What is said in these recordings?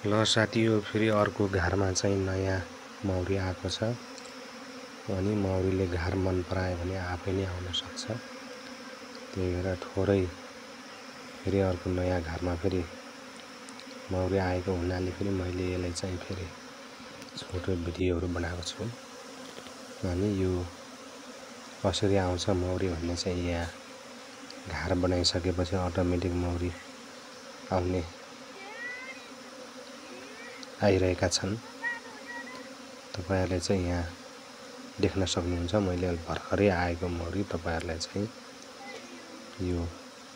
ल साथीहरु फेरि अर्को घारमा चाहिँ नयाँ मौरी आएको छ अनि मौरीले घार मन परायो भने आफै नै आउन सक्छ। त्यही भएर थोरै फेरि अर्को नयाँ घारमा फेरि मौरी आएको हुनाले फेरि मैले यसलाई चाहिँ फेरि छोटो भिडियोहरु बनाएको छु। अनि यो कसरी आउँछ मौरी भन्ने चाहिँ यहाँ घार बनाइसकेपछि अटोमेटिक मौरी आइरहेका छन्। तपाईहरुले चाहिँ यहाँ देख्न सक्नुहुन्छ। मैले भर्खरै आएको मौरी तपाईहरुलाई चाहिँ यो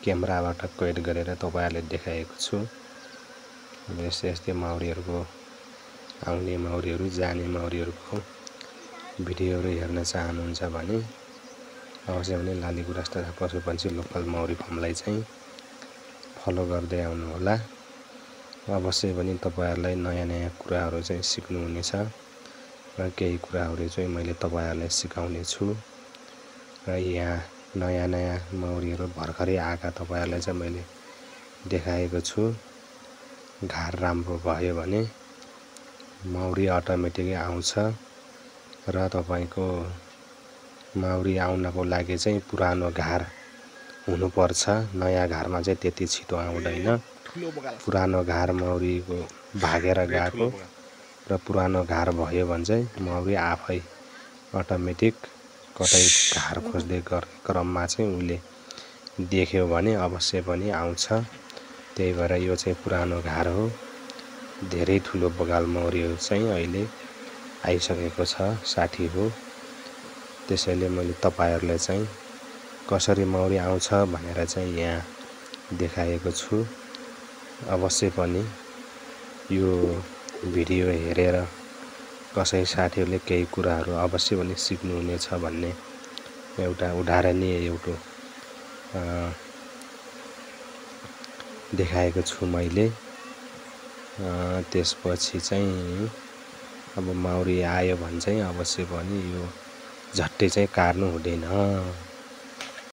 क्यामेराबाट कैद गरेर तपाईहरुलाई देखाएको छु। यस्तै मौरीहरुको आउने मौरीहरु जाने मौरीहरुको भिडियोहरु हेर्न चाहनुहुन्छ भने अवश्य पनि लालीगुराँस तथा पशुपन्छी लोकल मौरी फार्मलाई चाहिँ फलो गर्दै आउनु होला। अवश्य पनि तपाईहरुलाई नयाँ कुराहरु चाहिँ सिक्नु हुनेछ र केही कुराहरु चाहिँ मैले तपाईहरुलाई सिकाउने छु। र यहाँ नयाँ मौरीहरु भर्खरै आएका तपाईहरुलाई चाहिँ मैले देखाएको छु। घार राम्रो भयो भने मौरी अटोमेटिकै आउँछ र तपाईको मौरी आउनको लागि चाहिँ पुरानो घार हुनुपर्छ। नयाँ घारमा चाहिँ त्यति छिटो आउँदैन। पुरानो घार मौरीको भागेर गएको र पुरानो घार भयो भने चाहिँ मौरी आफै अटोमेटिक कतै घार खोज्दै गर्ने क्रममा चाहिँ उले देख्यो भने अवश्य पनि आउँछ। त्यही भएर यो चाहिँ पुरानो घार हो। धेरै ठुलो बगाल मौरीहरु चाहिँ अहिले आइसकेको छ साथी हो। त्यसैले मैले तपाईहरुलाई चाहिँ कसरी मौरी आउँछ भनेर चाहिँ यहाँ देखाएको छु। अवश्य पनि यो भिडियो हेरेर कसै साथीहरुले केही कुराहरु अवश्य पनि सिक्नु हुनेछ भन्ने एउटा उदाहरणीय एउटा देखाएको छु मैले। त्यसपछि चाहिँ अब मौरी आयो भने चाहिँ अवश्य पनि यो झट्टै चाहिँ काट्नु हुँदैन।